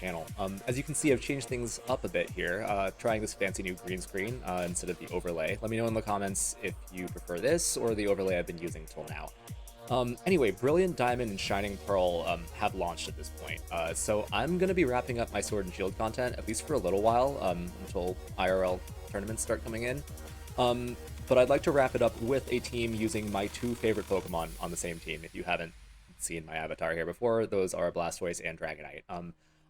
channel. As you can see, I've changed things up a bit here, trying this fancy new green screen instead of the overlay. Let me know in the comments if you prefer this or the overlay I've been using till now. Anyway, Brilliant Diamond and Shining Pearl have launched at this point, so I'm going to be wrapping up my Sword and Shield content, at least for a little while, until IRL tournaments start coming in. But I'd like to wrap it up with a team using my two favorite Pokemon on the same team. If you haven't seen my avatar here before, those are Blastoise and Dragonite.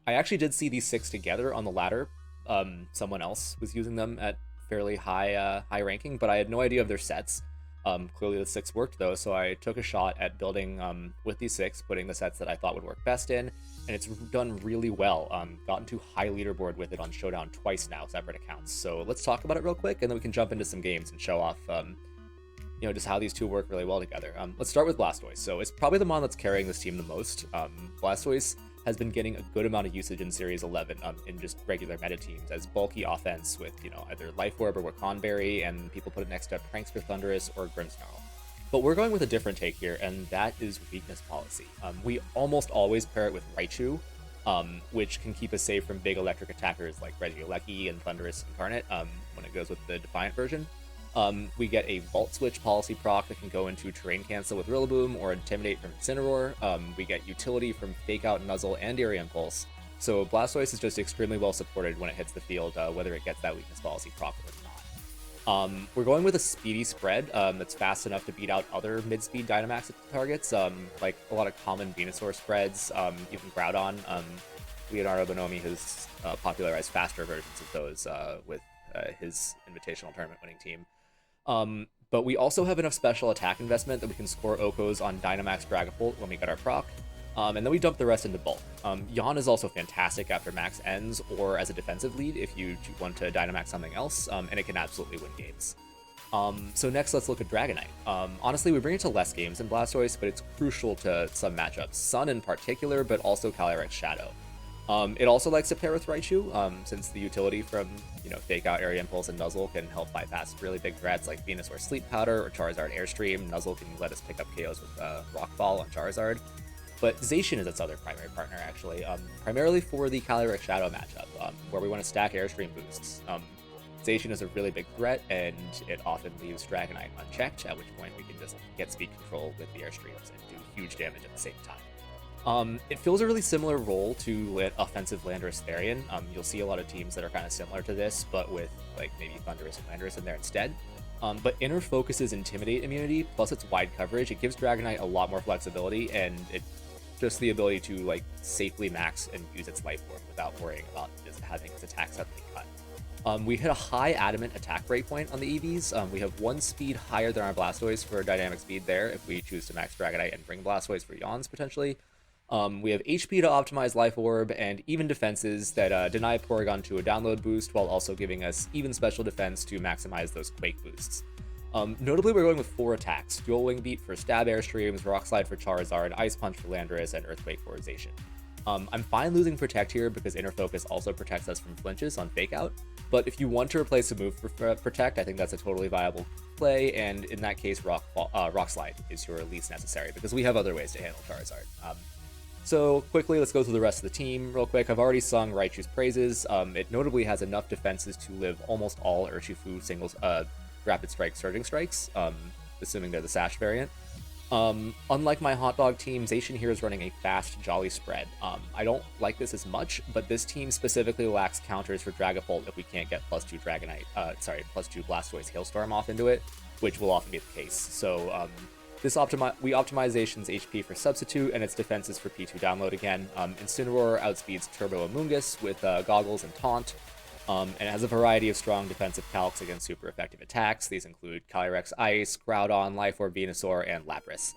I actually did see these six together on the ladder. Someone else was using them at fairly high ranking, but I had no idea of their sets. Clearly the six worked though, so I took a shot at building with these six, putting the sets that I thought would work best in, and it's done really well. Gotten to high leaderboard with it on Showdown twice now, separate accounts. So let's talk about it real quick, and then we can jump into some games and show off, just how these two work really well together. Let's start with Blastoise. So it's probably the mon that's carrying this team the most. Blastoise has been getting a good amount of usage in Series 11 in just regular meta teams as bulky offense with, either Life Orb or Waconberry, and people put it next to Prankster Thundurus or Grimmsnarl. But we're going with a different take here, and that is weakness policy. We almost always pair it with Raichu, which can keep us safe from big electric attackers like Regieleki and Thundurus Incarnate when it goes with the Defiant version. We get a Volt Switch policy proc that can go into Terrain Cancel with Rillaboom or Intimidate from Incineroar. We get utility from Fake Out, Nuzzle, and Area Impulse. So Blastoise is just extremely well supported when it hits the field, whether it gets that weakness policy proc or not. We're going with a speedy spread that's fast enough to beat out other mid-speed Dynamax targets, like a lot of common Venusaur spreads, even Groudon. Leonardo Bonomi has popularized faster versions of those with his Invitational Tournament winning team. But we also have enough special attack investment that we can score Okos on Dynamax Dragapult when we get our proc, and then we dump the rest into bulk. Yawn is also fantastic after max ends or as a defensive lead if you want to Dynamax something else, and it can absolutely win games. So next, let's look at Dragonite. Honestly, we bring it to less games than Blastoise, but it's crucial to some matchups, Sun in particular, but also Calyrex Shadow. It also likes to pair with Raichu, since the utility from, Fake Out, Area Impulse, and Nuzzle can help bypass really big threats like Venusaur Sleep Powder or Charizard Airstream. Nuzzle can let us pick up KOs with Rock Ball on Charizard. But Zacian is its other primary partner, actually, primarily for the Calyrex Shadow matchup, where we want to stack Airstream boosts. Zacian is a really big threat, and it often leaves Dragonite unchecked, at which point we can just get speed control with the Airstreams and do huge damage at the same time. It fills a really similar role to offensive Landorus Therian. You'll see a lot of teams that are kind of similar to this, but with maybe Thundurus and Landorus in there instead. But Inner Focus's Intimidate immunity, plus its wide coverage, it gives Dragonite a lot more flexibility, and it just the ability to safely max and use its Life Orb without worrying about just having its attack suddenly cut. We hit a high Adamant attack breakpoint on the EVs. We have one speed higher than our Blastoise for dynamic speed there if we choose to max Dragonite and bring Blastoise for Yawns potentially. We have HP to optimize Life Orb, and even defenses that deny Porygon 2 a download boost, while also giving us even special defense to maximize those Quake boosts. Notably, we're going with 4 attacks: Dual Wing Beat for Stab Airstreams, Rock Slide for Charizard, Ice Punch for Landorus, and Earthquake for Zacian. I'm fine losing Protect here because Inner Focus also protects us from flinches on Fake Out, but if you want to replace a move for Protect, I think that's a totally viable play, and in that case, Rock Slide is your least necessary because we have other ways to handle Charizard. So quickly, let's go through the rest of the team real quick. I've already sung Raichu's praises. It notably has enough defenses to live almost all Urshifu singles, Rapid Strike Surging Strikes, assuming they're the Sash variant. Unlike my Hot Dog team, Zacian here is running a fast Jolly spread. I don't like this as much, but this team specifically lacks counters for Dragapult if we can't get +2 Dragonite, +2 Blastoise Hailstorm off into it, which will often be the case. So, we optimize Zacian's HP for Substitute and its defenses for P2 download again. Incineroar outspeeds Turbo Amoonguss with Goggles and Taunt, and it has a variety of strong defensive calcs against super effective attacks. These include Calyrex Ice, Groudon, Life Orb Venusaur, and Lapras.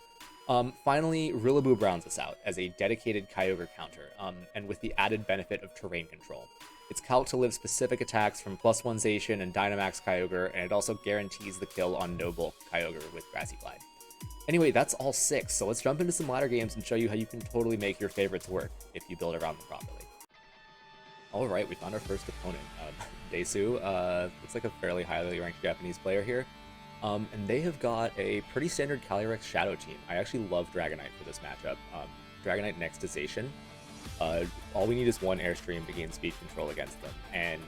Finally, Rillaboom rounds us out as a dedicated Kyogre counter, and with the added benefit of terrain control. It's calced to live specific attacks from +1 Zacian and Dynamax Kyogre, and it also guarantees the kill on no bulk Kyogre with Grassy Glide. Anyway, that's all 6, so let's jump into some ladder games and show you how you can totally make your favorites work if you build around them properly. Alright, we found our first opponent. Desu looks like a fairly highly ranked Japanese player here. And they have got a pretty standard Calyrex Shadow team. I actually love Dragonite for this matchup. Dragonite next to Zacian. All we need is one Airstream to gain speed control against them, and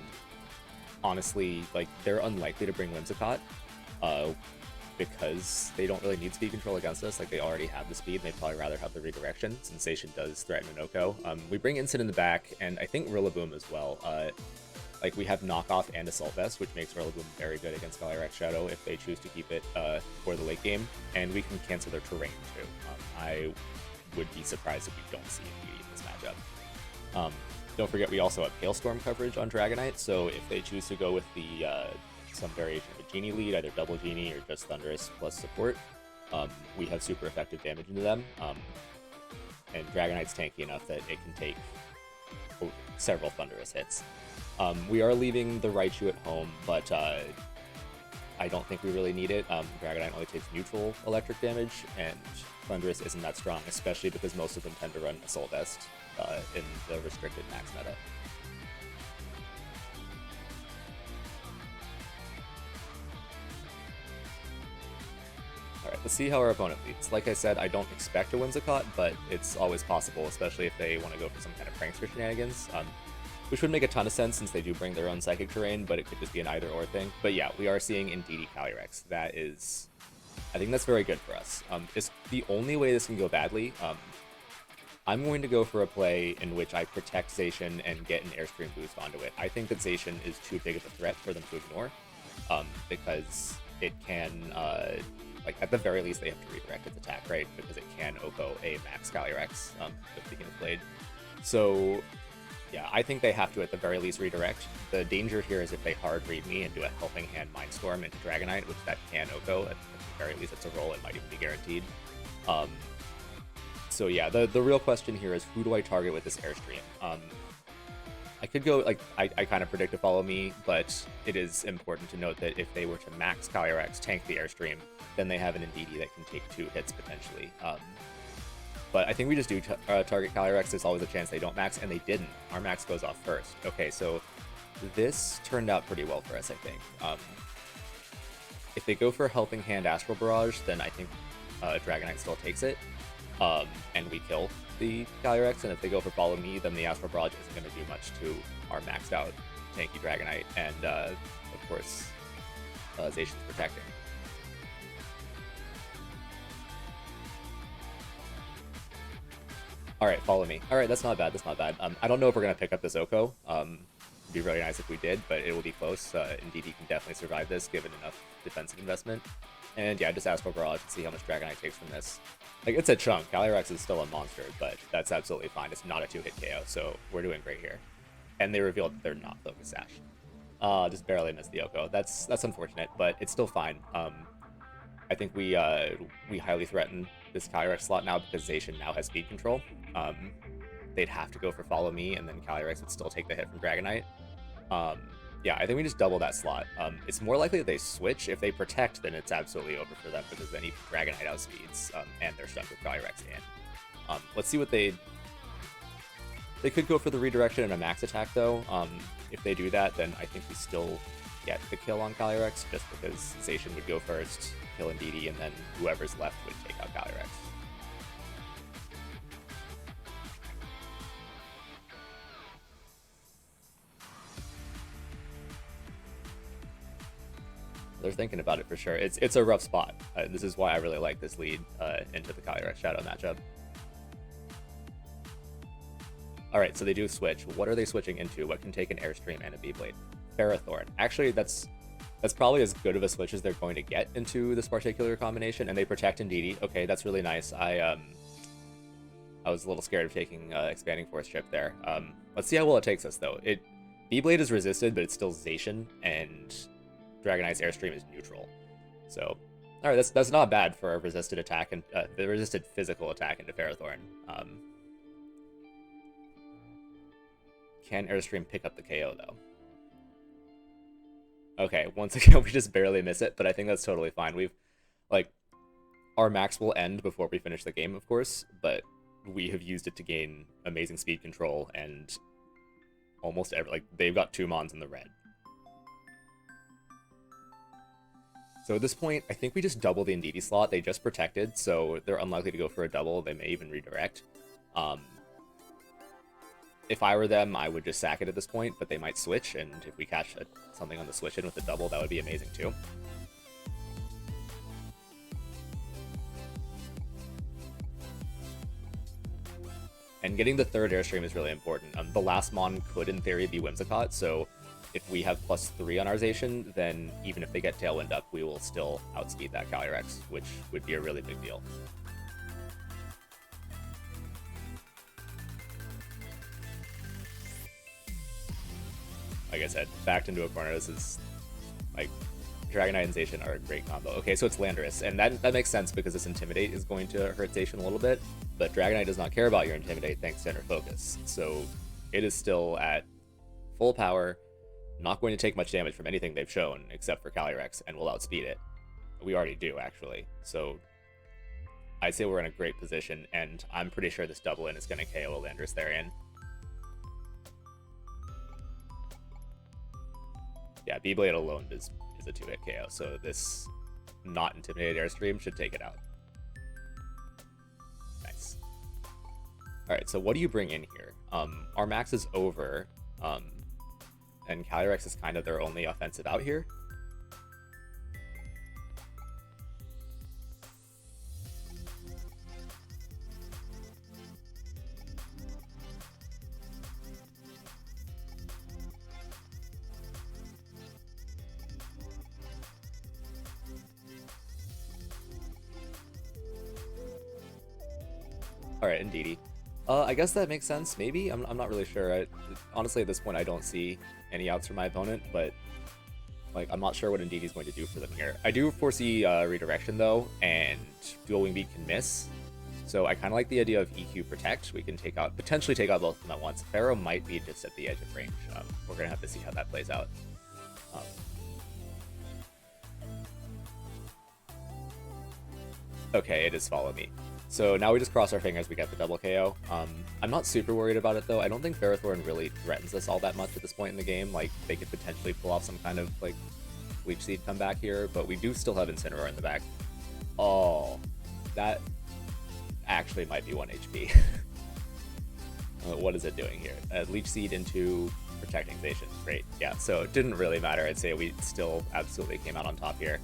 honestly, like, they're unlikely to bring Whimsicott, because they don't really need speed control against us. Like, they already have the speed, and they'd probably rather have the redirection, since Zacian does threaten an Oko. We bring Incin in the back, and I think Rillaboom as well. Like, we have Knockoff and Assault Vest, which makes Rillaboom very good against Calyrex Shadow if they choose to keep it for the late game, and we can cancel their terrain, too. I would be surprised if we don't see Indeedee in this matchup. Don't forget, we also have Hailstorm coverage on Dragonite, so if they choose to go with the some variation of a Genie lead, either double Genie or just Thundurus plus support, we have super effective damage into them, and Dragonite's tanky enough that it can take several Thundurus hits. We are leaving the Raichu at home, but I don't think we really need it. Dragonite only takes neutral electric damage, and Thundurus isn't that strong, especially because most of them tend to run Assault Vest in the restricted max meta. Alright, let's see how our opponent leads. Like I said, I don't expect a Whimsicott, but it's always possible, especially if they want to go for some kind of prankster shenanigans. Which would make a ton of sense since they do bring their own Psychic Terrain, but it could just be an either-or thing. But yeah, we are seeing Indeedee Calyrex. That is... I think that's very good for us. It's the only way this can go badly. I'm going to go for a play in which I protect Zacian and get an Airstream boost onto it. I think that Zacian is too big of a threat for them to ignore, because it can... like, at the very least, they have to redirect its attack, right? Because it can Oko a max Calyrex with Beacon of Blade. So... yeah, I think they have to at the very least redirect. The danger here is if they hard read me and do a Helping Hand Mindstorm into Dragonite, which that can Oko, at the very least it's a roll, it might even be guaranteed. So yeah, the real question here is who do I target with this Airstream? I could go, like, I kind of predict to follow me, but it is important to note that if they were to max Calyrex, tank the Airstream, then they have an Indeedee that can take 2 hits potentially. But I think we just do target Calyrex. There's always a chance they don't max, and they didn't. Our max goes off first. Okay, so this turned out pretty well for us, I think. If they go for Helping Hand Astral Barrage, then I think Dragonite still takes it, and we kill the Calyrex. And if they go for Follow Me, then the Astral Barrage isn't going to do much to our maxed out tanky Dragonite, and of course, Zacian's protecting. Alright, follow me. Alright, that's not bad, that's not bad. I don't know if we're going to pick up this Oko. It'd be really nice if we did, but it will be close. Indeedee can definitely survive this, given enough defensive investment. And yeah, just Astral Barrage and see how much Dragonite takes from this. Like, it's a chunk. Calyrex is still a monster, but that's absolutely fine. It's not a 2-hit KO, so we're doing great here. And they revealed that they're not Focus Sash. Just barely missed the Oko. That's unfortunate, but it's still fine. I think we highly threaten this Calyrex slot now because Zacian now has speed control. They'd have to go for Follow Me, and then Calyrex would still take the hit from Dragonite. Yeah, I think we just double that slot. It's more likely that they switch. If they protect, then it's absolutely over for them, because then even Dragonite outspeeds, and they're stuck with Calyrex in. Let's see what they could go for the redirection and a max attack, though. If they do that, then I think we still get the kill on Calyrex, just because Zacian would go first, kill Indeedee, and then whoever's left would take out Calyrex. They're thinking about it for sure. It's a rough spot. This is why I really like this lead into the Calyrex Shadow matchup. Alright, so they do switch. What are they switching into? What can take an Airstream and a B-Blade? Ferrothorn. Actually, that's probably as good of a switch as they're going to get into this particular combination, and they protect Indeedee. Okay, that's really nice. I was a little scared of taking Expanding Force Chip there. Let's see how well it takes us, though. B-Blade is resisted, but it's still Zacian, and Dragonite's Airstream is neutral. So, alright, that's not bad for a resisted attack, and the resisted physical attack into Ferrothorn. Can Airstream pick up the KO, though? Okay, once again, we just barely miss it, but I think that's totally fine. Our max will end before we finish the game, of course, but we have used it to gain amazing speed control, and almost they've got 2 Mons in the red. So at this point, I think we just double the Indeedee slot. They just protected, so they're unlikely to go for a double. They may even redirect. If I were them, I would just sack it at this point, but they might switch, and if we catch something on the switch in with a double, that would be amazing too. And getting the third Airstream is really important. The last Mon could, in theory, be Whimsicott, so if we have +3 on our Zacian, then even if they get Tailwind up, we will still outspeed that Calyrex, which would be a really big deal. Like I said, backed into a corner. This is like Dragonite and Zacian are a great combo. Okay, so it's Landorus, and that makes sense because this Intimidate is going to hurt Zacian a little bit, but Dragonite does not care about your Intimidate thanks to Inner Focus, so it is still at full power, not going to take much damage from anything they've shown except for Calyrex, and will outspeed it. We already do, actually, so I'd say we're in a great position, and I'm pretty sure this double in is going to KO a Landorus therein. Yeah, B-Blade alone is a 2-hit KO, so this not intimidated Airstream should take it out. Nice. Alright, so what do you bring in here? Our max is over, and Calyrex is kind of their only offensive out here. Alright, Indeedee. I guess that makes sense, maybe? I'm not really sure. Honestly, at this point, I don't see any outs from my opponent, but like, I'm not sure what Indeedee's going to do for them here. I do foresee redirection, though, and Dual Wing Beat can miss. So I kind of like the idea of EQ Protect. We can potentially take out both of them at once. Pharaoh might be just at the edge of range. We're going to have to see how that plays out. Okay, it is Follow Me. So now we just cross our fingers we get the double KO. I'm not super worried about it, though. I don't think Ferrothorn really threatens us all that much at this point in the game. Like, they could potentially pull off some kind of, like, Leech Seed comeback here, but we do still have Incineroar in the back. Oh, that actually might be 1 HP. What is it doing here? Leech Seed into protecting Zacian. Great. Yeah, so it didn't really matter. I'd say we still absolutely came out on top here.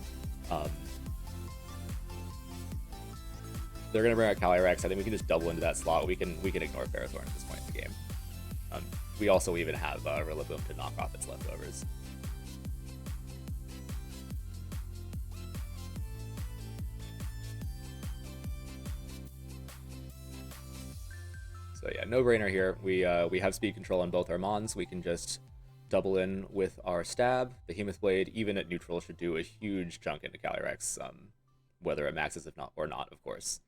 They're going to bring out Calyrex. I think we can just double into that slot. We can ignore Ferrothorn at this point in the game. We also even have Rillaboom to knock off its leftovers. So yeah, no-brainer here. We have speed control on both our Mons. We can just double in with our Stab. Behemoth Blade, even at neutral, should do a huge chunk into Calyrex, whether it maxes if not or not, of course.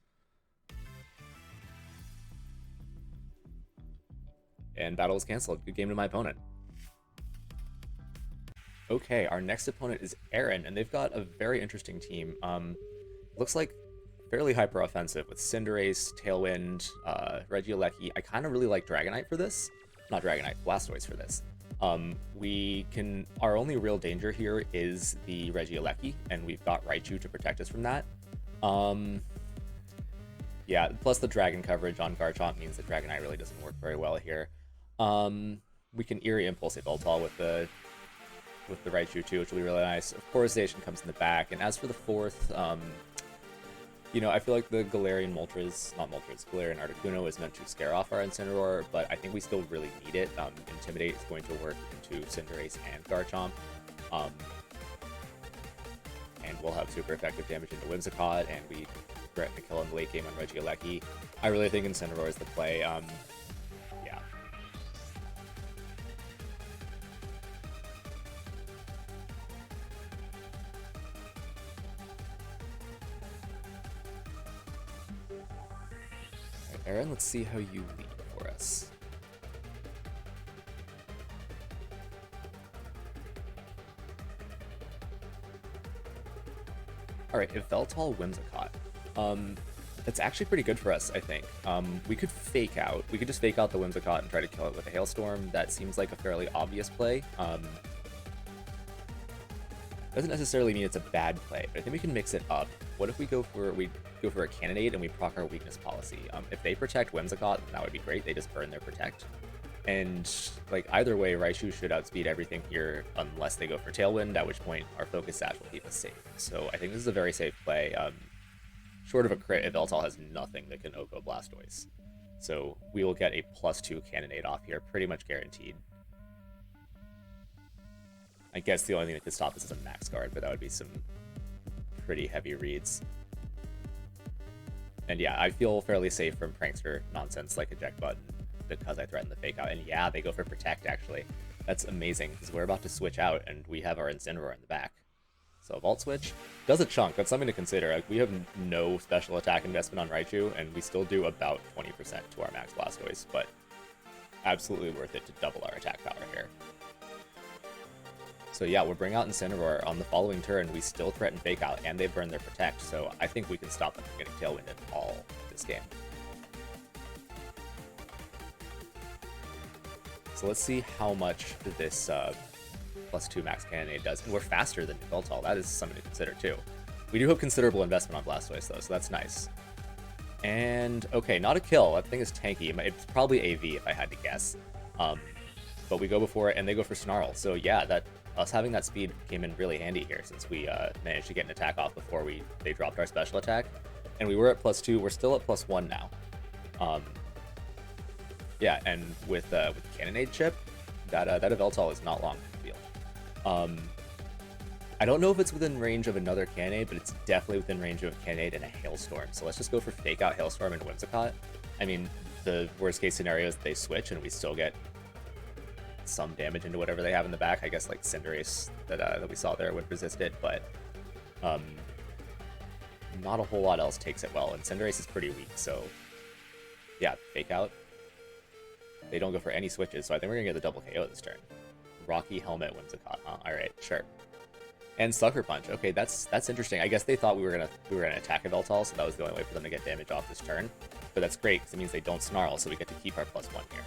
And battle is canceled. Good game to my opponent. Okay, our next opponent is Aaron, and they've got a very interesting team. Looks like fairly hyper-offensive with Cinderace, Tailwind, Regieleki. I kind of really like Dragonite for this. Not Dragonite, Blastoise for this. Our only real danger here is the Regieleki, and we've got Raichu to protect us from that. Yeah, plus the Dragon coverage on Garchomp means that Dragonite really doesn't work very well here. We can Eerie Impulse Yveltal with the Raichu too, which will be really nice. Of course, Zacian comes in the back, and as for the fourth, you know, I feel like the Galarian Galarian Articuno is meant to scare off our Incineroar, but I think we still really need it. Intimidate is going to work into Cinderace and Garchomp, and we'll have super effective damage into Whimsicott, and we threaten to kill in the late game on Regieleki. I really think Incineroar is the play. Yeah. Aaron, let's see how you lead for us. Alright, Yveltal Whimsicott. It's actually pretty good for us, I think. We could just fake out the Whimsicott and try to kill it with a Hailstorm. That seems like a fairly obvious play. Doesn't necessarily mean it's a bad play, but I think we can mix it up. What if we go for a Cannonade and we proc our weakness policy? If they protect Whimsicott, that would be great. They just burn their protect. And like either way, Raichu should outspeed everything here unless they go for Tailwind, at which point our Focus Sash will keep us safe. So I think this is a very safe play. Short of a crit, Yveltal has nothing that can Oko Blastoise. So we will get a +2 Cannonade off here, pretty much guaranteed. I guess the only thing that could stop this is a Max Guard, but that would be some pretty heavy reads. And yeah, I feel fairly safe from Prankster nonsense like Eject Button because I threatened the Fake Out. And yeah, they go for Protect, actually. That's amazing, because we're about to switch out, and we have our Incineroar in the back. So Vault Switch does a chunk. That's something to consider. Like, we have no special attack investment on Raichu, and we still do about 20% to our Max Blastoise, but absolutely worth it to double our attack power here. So yeah, we'll bring out Incineroar. On the following turn, we still threaten Fake Out, and they burn their Protect, so I think we can stop them from getting Tailwind at all this game. So let's see how much this +2 Max Cannonade does. And we're faster than Yveltal. That is something to consider, too. We do have considerable investment on Blastoise, though, so that's nice. And, okay, not a kill. That thing is tanky. It's probably AV, if I had to guess. But we go before it, and they go for Snarl. So, yeah, us having that speed came in really handy here, since we managed to get an attack off before they dropped our special attack. And we were at +2. We're still at +1 now. Yeah, and with Cannonade Chip, that Yveltal is not long from the field. I don't know if it's within range of another Cannonade, but it's definitely within range of a Cannonade and a Hailstorm. So let's just go for Fake Out, Hailstorm, and Whimsicott. I mean, the worst case scenario is they switch and we still get some damage into whatever they have in the back. I guess like Cinderace that we saw there would resist it, but not a whole lot else takes it well. And Cinderace is pretty weak, so yeah, Fake Out. They don't go for any switches, so I think we're gonna get the double KO this turn. Rocky Helmet, Whimsicott, huh? Alright, sure. And Sucker Punch. Okay, that's interesting. I guess they thought we were gonna attack Yveltal, so that was the only way for them to get damage off this turn. But that's great, because it means they don't Snarl, so we get to keep our +1 here.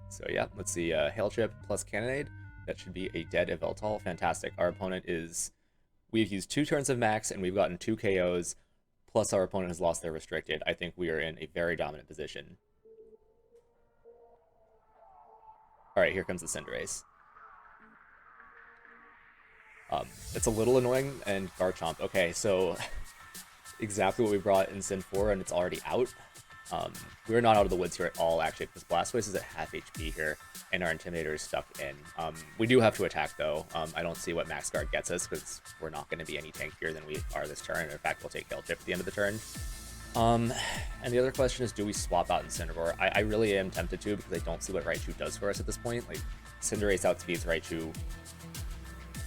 So yeah, let's see, Hail Chip plus Cannonade. That should be a dead Yveltal. Fantastic. Our opponent we've used 2 turns of Max, and we've gotten 2 KOs, plus our opponent has lost their Restricted. I think we are in a very dominant position. Alright, here comes the Cinderace. It's a little annoying, and Garchomp. Okay, so exactly what we brought in Sin 4, and it's already out. We're not out of the woods here at all, actually, because Blastoise is at half HP here, and our Intimidator is stuck in. We do have to attack, though. I don't see what Max Guard gets us, because we're not going to be any tankier than we are this turn. In fact, we'll take Hail Chip at the end of the turn. And the other question is, do we swap out Incineroar? I really am tempted to, because I don't see what Raichu does for us at this point. Like, Cinderace outspeeds Raichu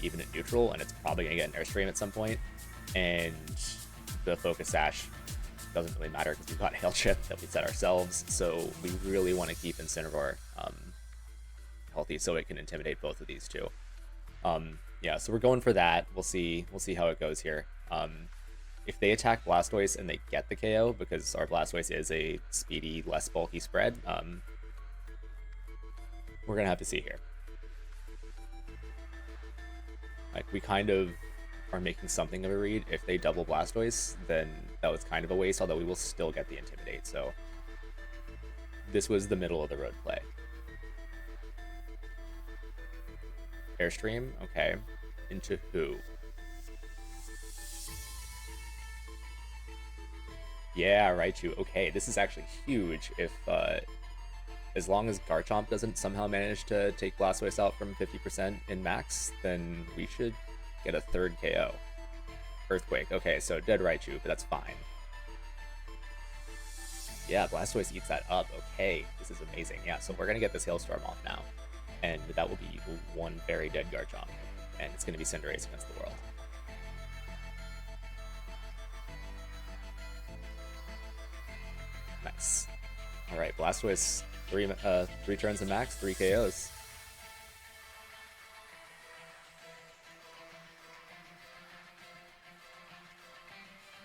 even at neutral, and it's probably going to get an Airstream at some point. And the Focus Sash doesn't really matter because we've got Hail Chip that we set ourselves, so we really want to keep Incineroar healthy so it can intimidate both of these two. Yeah, so we're going for that. We'll see how it goes here. If they attack Blastoise and they get the KO, because our Blastoise is a speedy, less bulky spread, we're gonna have to see here. Like, we kind of are making something of a read. If they double Blastoise, then that was kind of a waste, although we will still get the Intimidate, so this was the middle of the road play. Airstream, okay. Into who? Yeah, Raichu. Okay, this is actually huge. If as long as Garchomp doesn't somehow manage to take Blastoise out from 50% in max, then we should get a 3rd KO. Earthquake. Okay, so dead Raichu, but that's fine. Yeah, Blastoise eats that up. Okay, this is amazing. Yeah, so we're gonna get this Hailstorm off now, and that will be one very dead Garchomp, and it's gonna be Cinderace against the world. Nice. All right, Blastoise, 3 turns of max, 3 KOs.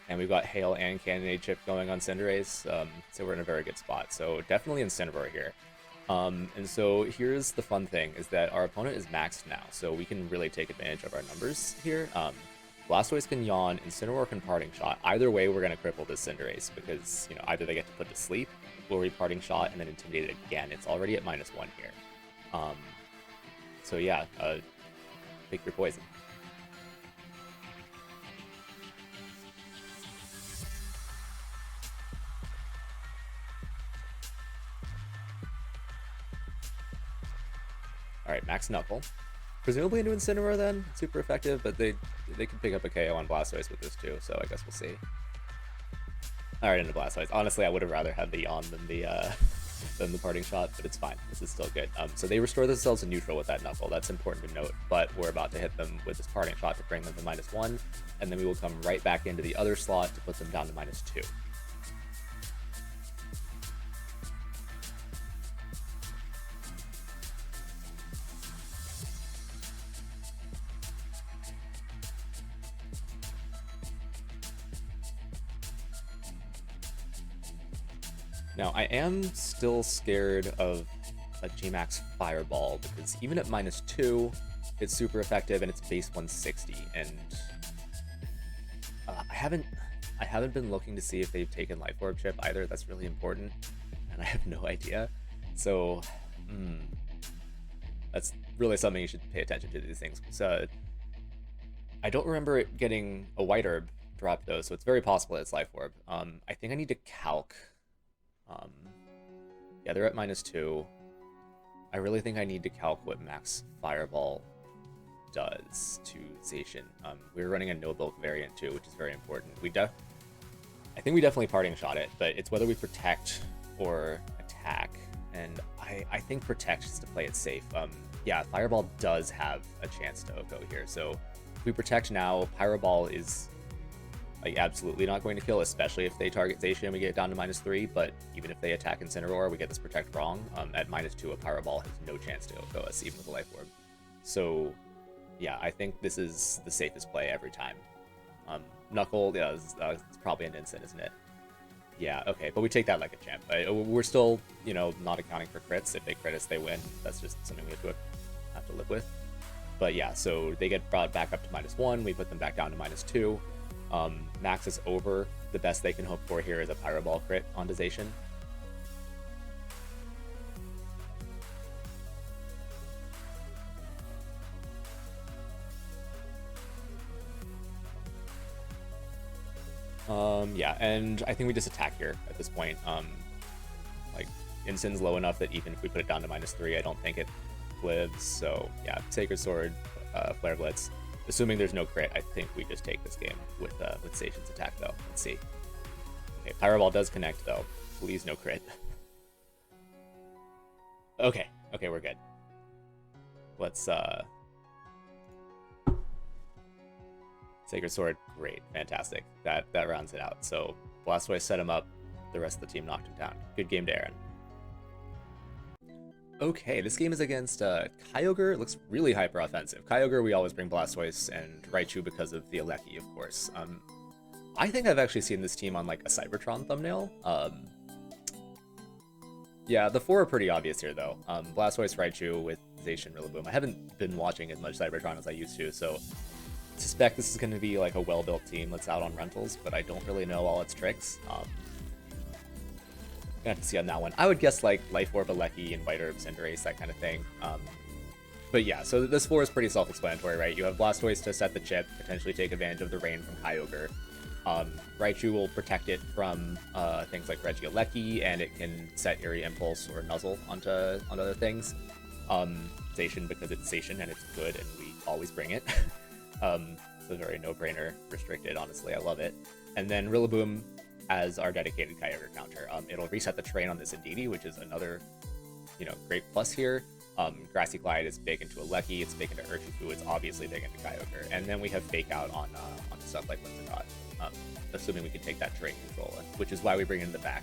And we've got Hail and Cannonade Chip going on Cinderace, so we're in a very good spot. So definitely Incineroar here. And so here's the fun thing, is that our opponent is maxed now, so we can really take advantage of our numbers here. Blastoise can Yawn, Incineroar can Parting Shot. Either way, we're going to cripple this Cinderace, because, you know, either they get to put to sleep, or we Parting Shot and then Intimidate it again. It's already at -1 here. So yeah, pick your poison. Alright, Max Knuckle. Presumably into Incineroar then? Super effective, but they can pick up a KO on Blastoise with this too, so I guess we'll see. Alright, into Blastoise. Honestly, I would have rather had the Yawn than the Parting Shot, but it's fine. This is still good. So they restore themselves to neutral with that Knuckle. That's important to note, but we're about to hit them with this Parting Shot to bring them to -1, and then we will come right back into the other slot to put them down to -2. Now, I am still scared of a G-Max Fireball, because even at -2, it's super effective and it's base 160, and I haven't been looking to see if they've taken Life Orb Chip either. That's really important, and I have no idea. So, that's really something you should pay attention to, these things. So, I don't remember it getting a White Herb drop though, so it's very possible it's Life Orb. I think I need to calc. Yeah, they're at -2. I really think I need to calc what Max Fireball does to Zacian. We're running a no bulk variant too, which is very important. I think we definitely Parting Shot it, but it's whether we protect or attack, and I think protect is to play it safe. Yeah, Fireball does have a chance to OHKO here, so if we protect now, Pyro is like absolutely not going to kill, especially if they target Zacian and we get it down to -3, but even if they attack Incineroar, we get this protect wrong. At -2, a Pyro has no chance to OHKO us, even with a Life Orb. So yeah, I think this is the safest play every time. Knuckle, yeah, it's probably an Incin, isn't it? Yeah, okay, but we take that like a champ. We're still, you know, not accounting for crits. If they crit us, they win. That's just something we have to live with. But yeah, so they get brought back up to -1, we put them back down to -2. Max is over. The best they can hope for here is a Pyro Ball crit on Zacian. Yeah, and I think we just attack here at this point. Like, Incin's low enough that even if we put it down to -3, I don't think it lives. So yeah, Sacred Sword, Flare Blitz. Assuming there's no crit, I think we just take this game with Zacian's attack, though. Let's see. Okay, Pyro Ball does connect, though. Please no crit. Okay, we're good. Let's, Sacred Sword, great, fantastic. That rounds it out. So Blastoise set him up, the rest of the team knocked him down. Good game to Aaron. Okay, this game is against Kyogre. It looks really hyper offensive. Kyogre, we always bring Blastoise and Raichu because of the Yveltal, of course. I think I've actually seen this team on like a Cybertron thumbnail. Yeah, the 4 are pretty obvious here though. Blastoise, Raichu with Zacian, Rillaboom. I haven't been watching as much Cybertron as I used to, so I suspect this is going to be like a well-built team that's out on rentals, but I don't really know all its tricks. Gonna have to see on that one. I would guess like Life Orb, Alecki, and White Herb, Cinderace, that kind of thing. But yeah, so this 4 is pretty self-explanatory, right? You have Blastoise to set the chip, potentially take advantage of the rain from Kyogre. Raichu will protect it from things like Regieleki, and it can set Eerie Impulse or Nuzzle onto other things. Zacian, because it's Zacian and it's good, and we always bring it. It's a very no-brainer restricted, honestly. I love it. And then Rillaboom as our dedicated Kyogre counter. It'll reset the terrain on this Indeedee, which is another, you know, great plus here. Grassy Glide is big into Alecki, it's big into Urshifu, it's obviously big into Kyogre. And then we have Fake Out on stuff like Whimsicott, assuming we can take that terrain control, which is why we bring it in the back.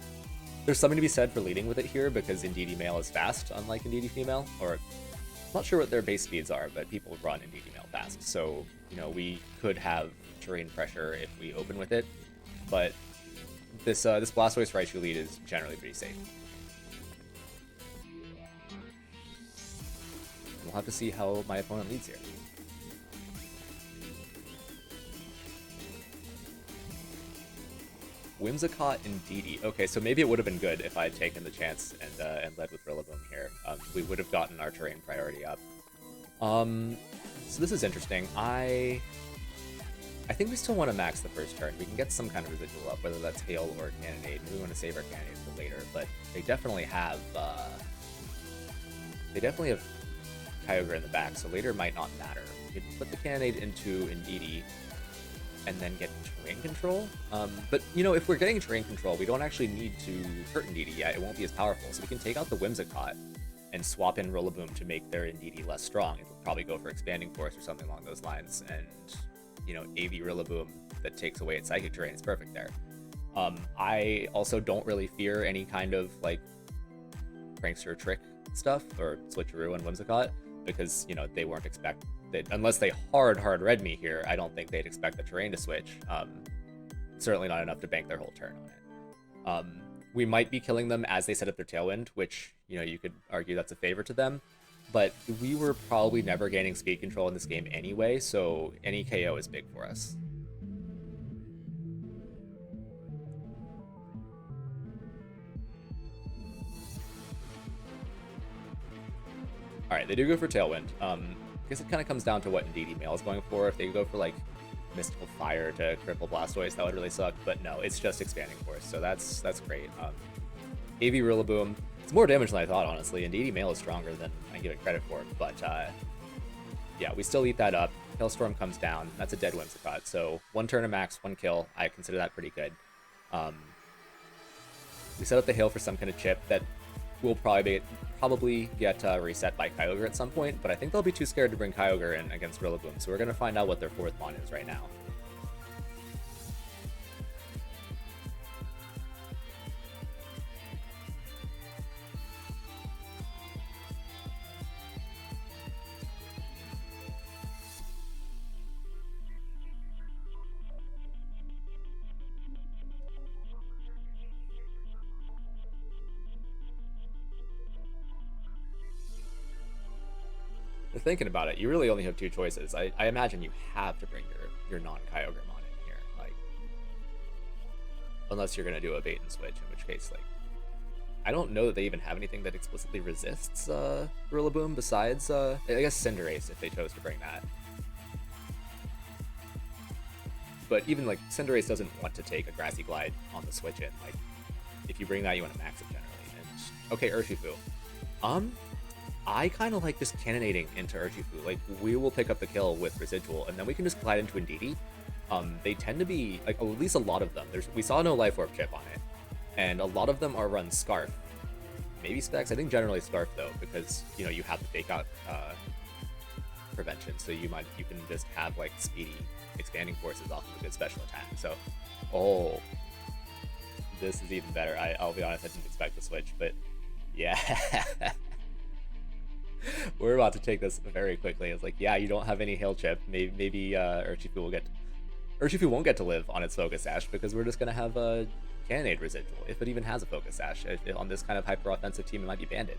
There's something to be said for leading with it here, because Indeedee male is fast, unlike Indeedee female, or I'm not sure what their base speeds are, but people run Indeedee male fast. So, you know, we could have terrain pressure if we open with it, but this Blastoise Raichu lead is generally pretty safe. have to see how my opponent leads here. Whimsicott Indeedee. Okay, so maybe it would have been good if I had taken the chance and led with Rillaboom here. We would have gotten our terrain priority up. So this is interesting. I think we still want to max the first turn. We can get some kind of residual up, whether that's Hail or Cannonade. We want to save our Cannonade for later, but they definitely have Kyogre in the back, so later might not matter. We could put the Cannonade into Indeedee and then get terrain control. But, you know, if we're getting terrain control, we don't actually need to hurt Indeedee yet. It won't be as powerful, so we can take out the Whimsicott and swap in Rillaboom to make their Indeedee less strong. It'll probably go for Expanding Force or something along those lines, and, you know, AV Rillaboom that takes away its Psychic Terrain is perfect there. I also don't really fear any kind of, like, Prankster trick stuff, or Switcheroo and Whimsicott, because, you know, they weren't unless they hard read me here, I don't think they'd expect the terrain to switch. Certainly not enough to bank their whole turn on it. We might be killing them as they set up their Tailwind, which, you know, you could argue that's a favor to them, but we were probably never gaining speed control in this game anyway, so any KO is big for us. Alright, they do go for Tailwind. I guess it kind of comes down to what Indeedee Male is going for. If they go for, like, Mystical Fire to cripple Blastoise, that would really suck, but no, it's just Expanding Force, so that's great. AV Rillaboom, it's more damage than I thought, honestly. Indeedee Male is stronger than I give it credit for, but yeah, we still eat that up. Hailstorm comes down, that's a dead Whimsicott, so 1 turn of max, 1 kill, I consider that pretty good. We set up the Hail for some kind of chip that will probably get reset by Kyogre at some point, but I think they'll be too scared to bring Kyogre in against Rillaboom, so we're going to find out what their 4th mon is right now. Thinking about it, you really only have 2 choices. I imagine you have to bring your non-Kyogre mon in here, like, unless you're gonna do a bait and switch, in which case, like, I don't know that they even have anything that explicitly resists Rillaboom besides I guess Cinderace if they chose to bring that. But even like Cinderace doesn't want to take a Grassy Glide on the switch in. Like, if you bring that, you want to max it generally. And okay, Urshifu. I kind of like just cannonading into Urshifu. Like, we will pick up the kill with residual, and then we can just glide into Indeedee. They tend to be, like, at least a lot of them. We saw no Life Orb chip on it, and a lot of them are run Scarf. Maybe Specs, I think generally Scarf, though, because, you know, you have the Fake Out prevention, so you can just have, like, speedy Expanding Forces off of a good special attack. So, oh, this is even better. I'll be honest, I didn't expect the switch, but yeah. We're about to take this very quickly. It's like, yeah, you don't have any Hail Chip. Maybe Urshifu won't get to live on its Focus Sash because we're just gonna have a Cannonade residual, if it even has a Focus Sash. On this kind of hyper offensive team, it might be banded.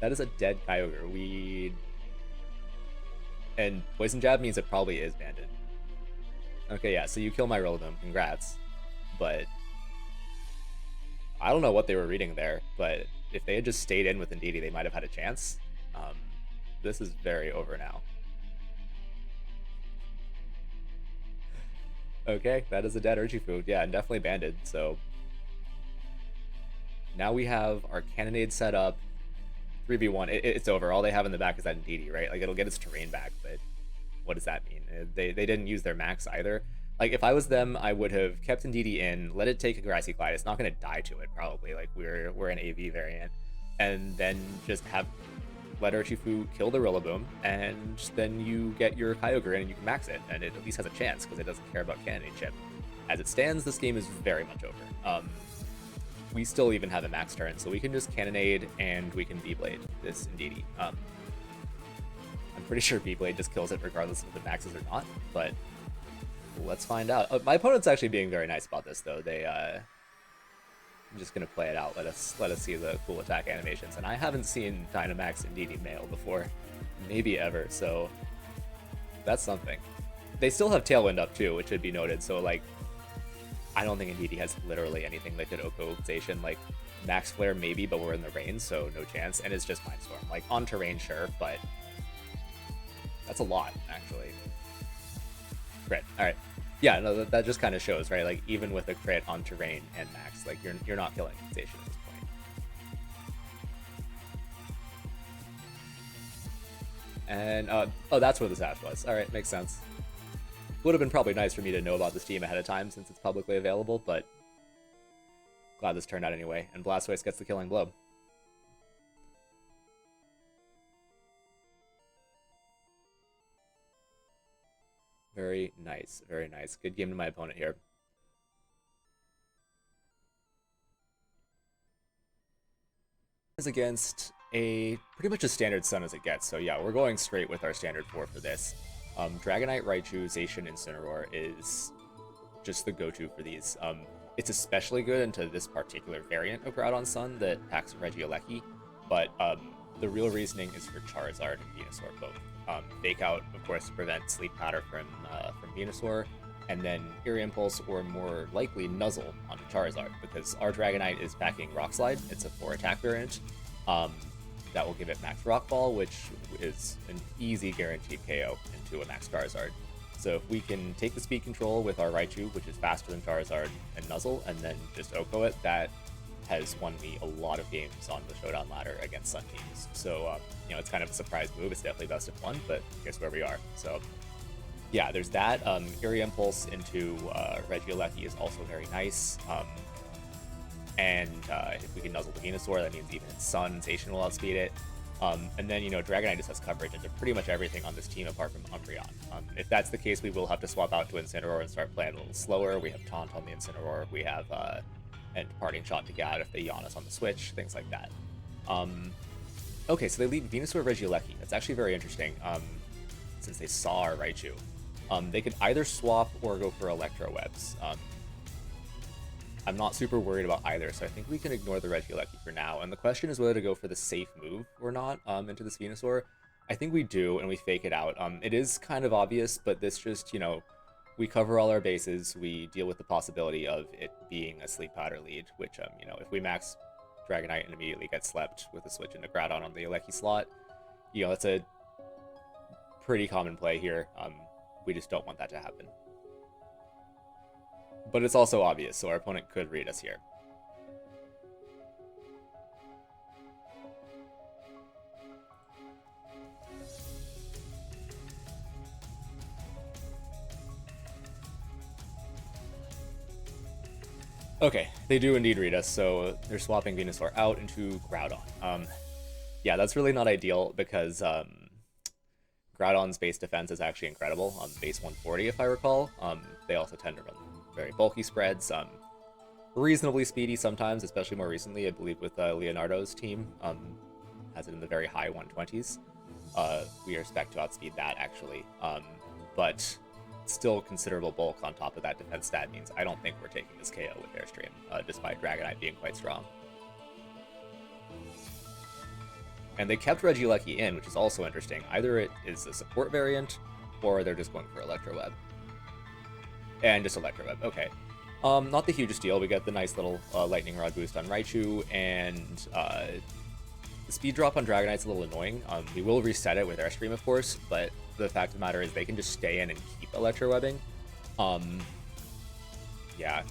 That is a dead Kyogre. And Poison Jab means it probably is banded. Okay, yeah, so you kill my Rillaboom. Congrats. But I don't know what they were reading there, but if they had just stayed in with Indeedee, they might have had a chance. This is very over now. Okay, that is a dead Urshifu. Yeah, and definitely banded, so now we have our Cannonade set up. 3v1, it's over. All they have in the back is that Indeedee, right? Like, it'll get its terrain back, but what does that mean? They didn't use their max either. Like, if I was them, I would have kept Indeedee in, let it take a Grassy Glide. It's not going to die to it, probably. Like, we're an AV variant. And then just let Urshifu kill the Rillaboom, and then you get your Kyogre in and you can max it, and it at least has a chance because it doesn't care about Cannonade chip. As it stands, this game is very much over. We still even have a max turn, so we can just Cannonade and we can V-Blade this Indeedee. I'm pretty sure V-Blade just kills it regardless of if it maxes or not, but let's find out. My opponent's actually being very nice about this, though. I'm just gonna play it out. Let us see the cool attack animations. And I haven't seen Dynamax Indeedee Male before. maybe ever, so that's something. They still have Tailwind up too, which should be noted, so like, I don't think Indeedee has literally anything that could Oko-Zation. Like, Max Flare maybe, but we're in the rain, so no chance, and it's just Mindstorm. Like, on terrain, sure, but that's a lot, actually. Crit, alright. Yeah, no, that just kind of shows, right? Like, even with a crit on terrain and Max, like, you're not killing Zation at this point. And, oh, that's where the Sash was. Alright, makes sense. Would have been probably nice for me to know about this team ahead of time since it's publicly available, but glad this turned out anyway. And Blastoise gets the killing blow. Very nice, very nice. Good game to my opponent here. Is against a pretty much a standard Sun as it gets. So yeah, we're going straight with our standard 4 for this. Dragonite, Raichu, Zacian, Incineroar is just the go-to for these. It's especially good into this particular variant of Groudon Sun that packs Regieleki, but the real reasoning is for Charizard and Venusaur both. Fake Out, of course, to prevent Sleep Powder from Venusaur, and then Eerie Impulse, or more likely Nuzzle onto Charizard, because our Dragonite is packing Rock Slide. It's a 4-attack variant. That will give it Max Rock Ball, which is an easy guaranteed KO into a Max Charizard. So if we can take the speed control with our Raichu, which is faster than Charizard and Nuzzle, and then just Oko it, that has won me a lot of games on the Showdown ladder against Sun teams. So, you know, it's kind of a surprise move. It's definitely best of 1, but guess where we are. So, yeah, there's that. Eerie Impulse into Regieleki is also very nice. And if we can Nuzzle the Venusaur, that means even Sun, Zacian will outspeed it. And then, you know, Dragonite just has coverage into pretty much everything on this team apart from Umbreon. If that's the case, we will have to swap out to Incineroar and start playing a little slower. We have Taunt on the Incineroar. We have and Parting Shot to get out if they yawn us on the switch, things like that. Okay, so they lead Venusaur, Regieleki. That's actually very interesting, since they saw our Raichu. They could either swap or go for Electro Webs. I'm not super worried about either, so I think we can ignore the Regieleki for now. And the question is whether to go for the safe move or not into this Venusaur. I think we do, and we fake it out. It is kind of obvious, but this just, you know, we cover all our bases. We deal with the possibility of it being a Sleep Powder lead, which, you know, if we max Dragonite and immediately get slept with a switch into Groudon on the Eleki slot, you know, that's a pretty common play here. We just don't want that to happen. But it's also obvious, so our opponent could read us here. Okay, they do indeed read us, so they're swapping Venusaur out into Groudon. Yeah, that's really not ideal because Groudon's base defense is actually incredible, base 140 if I recall. They also tend to run very bulky spreads, reasonably speedy sometimes, especially more recently, I believe with Leonardo's team, has it in the very high 120s. We expect to outspeed that actually, but still considerable bulk on top of that defense stat means I don't think we're taking this KO with Airstream, despite Dragonite being quite strong. And they kept Regieleki in, which is also interesting. Either it is a support variant, or they're just going for Electro Web. And just Electro Web, okay. Not the hugest deal. We get the nice little Lightning Rod boost on Raichu, and the speed drop on Dragonite's a little annoying. We will reset it with Airstream, of course, but the fact of the matter is they can just stay in and keep Electro Webbing. Yeah.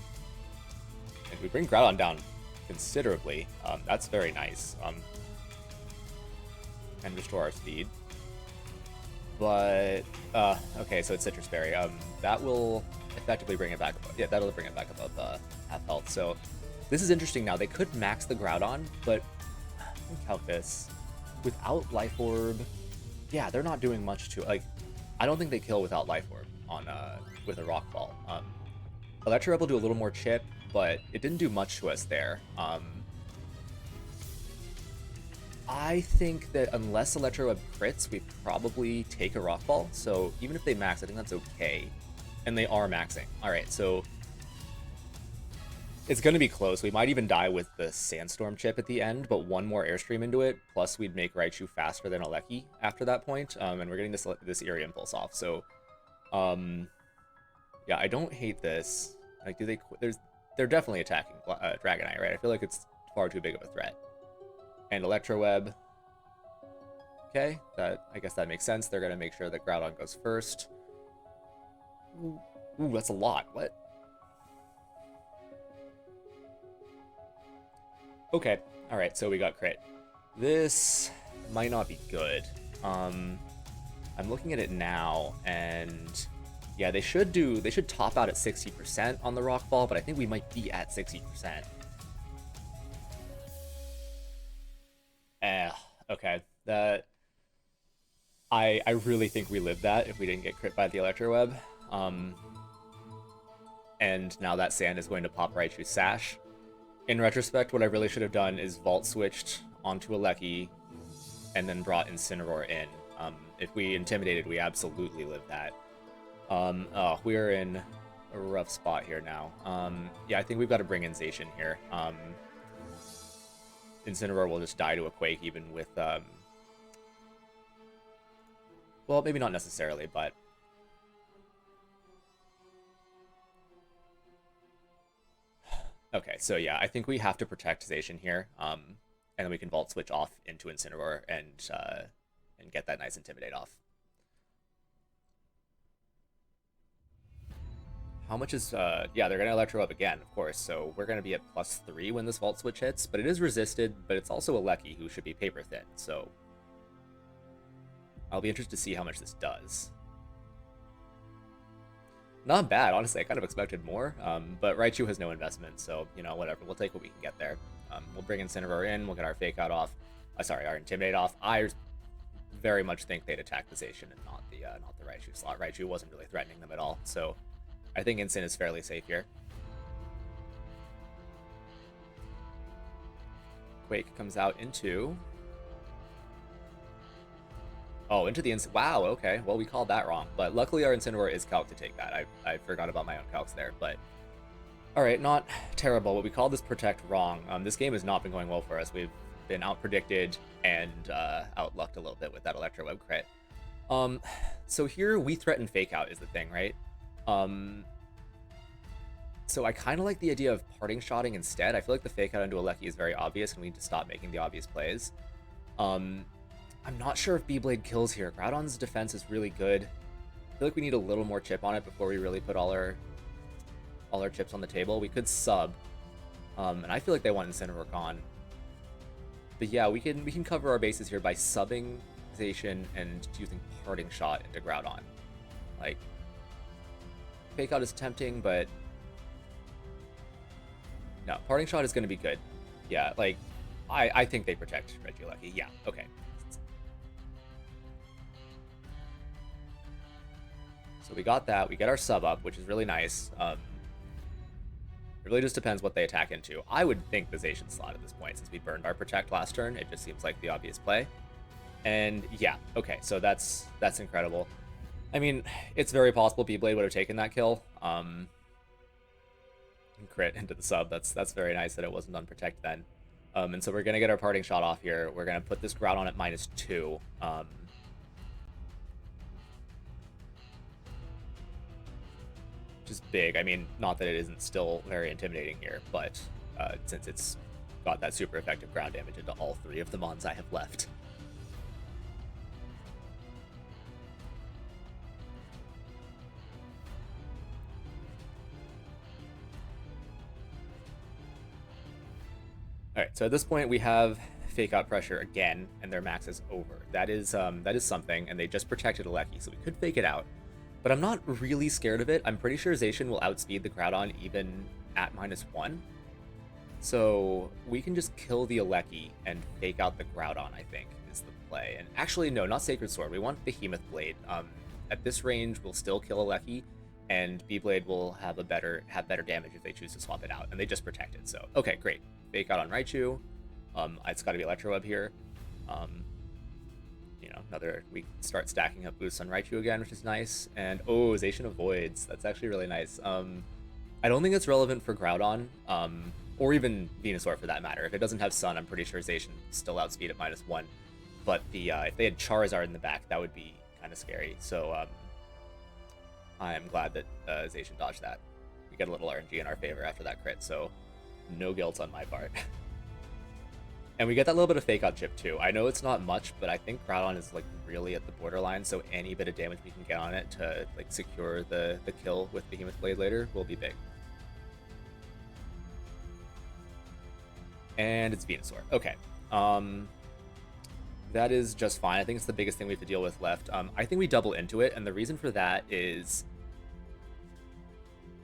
And we bring Groudon down considerably. That's very nice. And restore our speed. But, okay, so it's Citrus Berry. That will effectively bring it back above, yeah, that'll bring it back above half health. So this is interesting now. They could max the Groudon, but calc this. Without Life Orb, yeah, they're not doing much to, like, I don't think they kill without Life Orb on, with a Rock Ball. Electro Rebel do a little more chip, but it didn't do much to us there. I think that unless Electro Web crits, we probably take a Rock Ball. So even if they max, I think that's okay. And they are maxing. Alright, so It's going to be close. We might even die with the Sandstorm chip at the end, but one more Airstream into it, plus we'd make Raichu faster than Aleki after that point, and we're getting this Eerie Impulse off. So, yeah, I don't hate this. Like, do they? They're definitely attacking Dragonite, right? I feel like it's far too big of a threat. And Electroweb. Okay, I guess that makes sense. They're gonna make sure that Groudon goes first. Ooh, that's a lot. What? Okay, all right. So we got crit. This might not be good. I'm looking at it now, and yeah, they should top out at 60% on the Rock Ball, but I think we might be at 60%. Okay. I really think we lived that if we didn't get crit by the Electroweb. And now that Sand is going to pop Raichu's Sash. In retrospect, what I really should have done is Vault switched onto Aleki and then brought Incineroar in. If we intimidated, we absolutely lived that. Oh, we're in a rough spot here now. Yeah, I think we've got to bring in Zacian here. Incineroar will just die to a Quake even with, well, maybe not necessarily, but okay, so yeah, I think we have to protect Zacian here, and then we can Vault Switch off into Incineroar and get that nice Intimidate off. How much is, yeah, they're going to Electro up again, of course, so we're going to be at +3 when this Vault Switch hits, but it is resisted, but it's also Aleki, who should be paper thin, so I'll be interested to see how much this does. Not bad, honestly. I kind of expected more, but Raichu has no investment, so, you know, whatever. We'll take what we can get there. We'll bring Incineroar in, we'll get our Fake Out off. Sorry, our Intimidate off. I very much think they'd attack the Zacian and not the Raichu slot. Raichu wasn't really threatening them at all, so I think Incin is fairly safe here. Quake comes out into... Oh, into the wow, okay. Well, we called that wrong. But luckily our Incineroar is calc to take that. I forgot about my own calcs there, but... Alright, not terrible, but we called this Protect wrong. This game has not been going well for us. We've been out-predicted and out-lucked a little bit with that Electroweb crit. So here we threaten Fake Out is the thing, right? So I kind of like the idea of Parting Shotting instead. I feel like the Fake Out into Aleki is very obvious, and we need to stop making the obvious plays. I'm not sure if Beyblade kills here. Groudon's defense is really good. I feel like we need a little more chip on it before we really put all our chips on the table. We could sub, and I feel like they want Incineroar gone. But yeah, we can cover our bases here by subbing Zacian and using Parting Shot into Groudon. Like, Fake Out is tempting, but no, Parting Shot is going to be good. Yeah, like, I think they protect Regieleki. Yeah, okay. So we got that. We get our sub up, which is really nice. It really just depends what they attack into. I would think the Zacian slot at this point, since we burned our Protect last turn. It just seems like the obvious play. And yeah, okay, so that's incredible. I mean, it's very possible Beyblade would have taken that kill. Crit into the sub. That's very nice that it wasn't on Protect then. And so we're going to get our Parting Shot off here. We're going to put this Groudon at -2. Which is big. I mean, not that it isn't still very intimidating here, but since it's got that super effective ground damage into all 3 of the mons I have left. Alright, so at this point we have Fake Out pressure again, and their max is over. That is something, and they just protected Aleki, so we could fake it out. But I'm not really scared of it. I'm pretty sure Zacian will outspeed the Groudon even at -1. So we can just kill the Aleki and fake out the Groudon, I think, is the play. And actually, no, not Sacred Sword. We want Behemoth Blade. At this range, we'll still kill Aleki, and Beyblade will have better damage if they choose to swap it out, and they just protect it. So, okay, great. Fake Out on Raichu. It's got to be Electroweb here. You know, we start stacking up boosts on Raichu again, which is nice. And oh, Zacian avoids. That's actually really nice. I don't think it's relevant for Groudon, or even Venusaur for that matter. If it doesn't have Sun, I'm pretty sure Zacian still outspeed at -1. But if they had Charizard in the back, that would be kind of scary. So I am glad that Zacian dodged that. We get a little RNG in our favor after that crit, so no guilt on my part. And we get that little bit of Fake Out chip too. I know it's not much, but I think Groudon is like really at the borderline, so any bit of damage we can get on it to like secure the kill with Behemoth Blade later will be big. And it's Venusaur. Okay. That is just fine. I think it's the biggest thing we have to deal with left. I think we double into it, and the reason for that is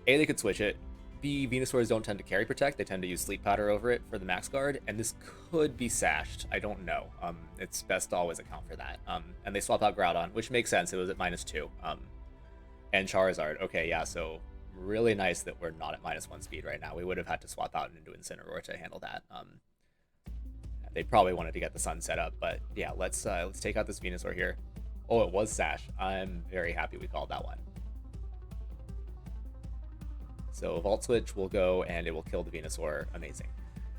A, they could switch it. B, Venusaurs don't tend to carry Protect. They tend to use Sleep Powder over it for the max guard, and this could be sashed. I don't know. It's best to always account for that. And they swap out Groudon, which makes sense. It was at -2. And Charizard. Okay, yeah, so really nice that we're not at -1 speed right now. We would have had to swap out into Incineroar to handle that. They probably wanted to get the Sun set up, but yeah, let's take out this Venusaur here. Oh, it was Sash. I'm very happy we called that one. So Volt Switch will go and it will kill the Venusaur. Amazing.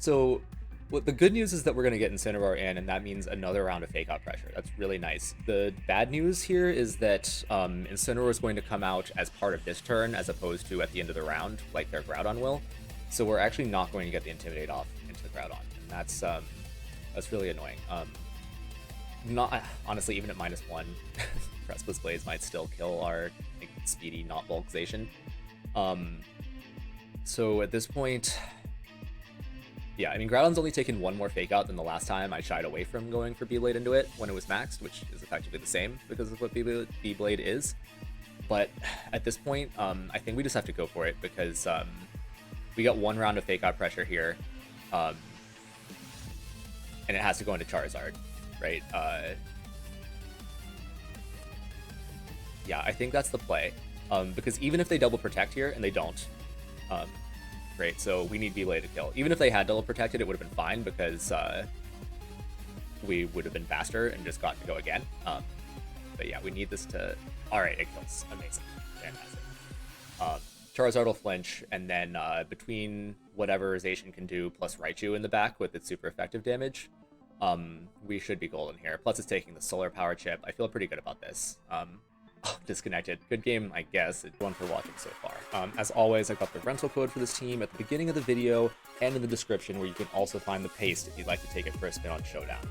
So what the good news is that we're going to get Incineroar in, and that means another round of Fake Out pressure. That's really nice. The bad news here is that Incineroar is going to come out as part of this turn as opposed to at the end of the round, like their Groudon will. So we're actually not going to get the Intimidate off into the Groudon, and that's really annoying. Not honestly, even at -1, Precipice Blades might still kill our like, speedy, not bulkization. So at this point, yeah, I mean, Groudon's only taken one more Fake Out than the last time I shied away from going for B-Blade into it when it was maxed, which is effectively the same because of what B-Blade is. But at this point, I think we just have to go for it because we got one round of Fake Out pressure here, and it has to go into Charizard, right? Yeah, I think that's the play, because even if they double protect here, and they don't, great, so we need B-Blade to kill. Even if they had double protected, it would have been fine because we would have been faster and just gotten to go again. But yeah, we need this to... Alright, it kills. Amazing. Fantastic. Charizard will flinch, and then between whatever Zacian can do plus Raichu in the back with its super effective damage, we should be golden here. Plus it's taking the solar power chip. I feel pretty good about this. Disconnected. Good game, I guess. It's one for watching so far. As always, I've got the rental code for this team at the beginning of the video and in the description, where you can also find the paste if you'd like to take it for a spin on Showdown.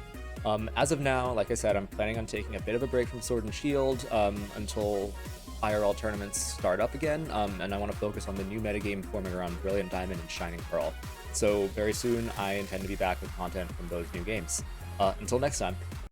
As of now, like I said, I'm planning on taking a bit of a break from Sword and Shield until IRL tournaments start up again, and I want to focus on the new metagame forming around Brilliant Diamond and Shining Pearl. So very soon, I intend to be back with content from those new games. Until next time.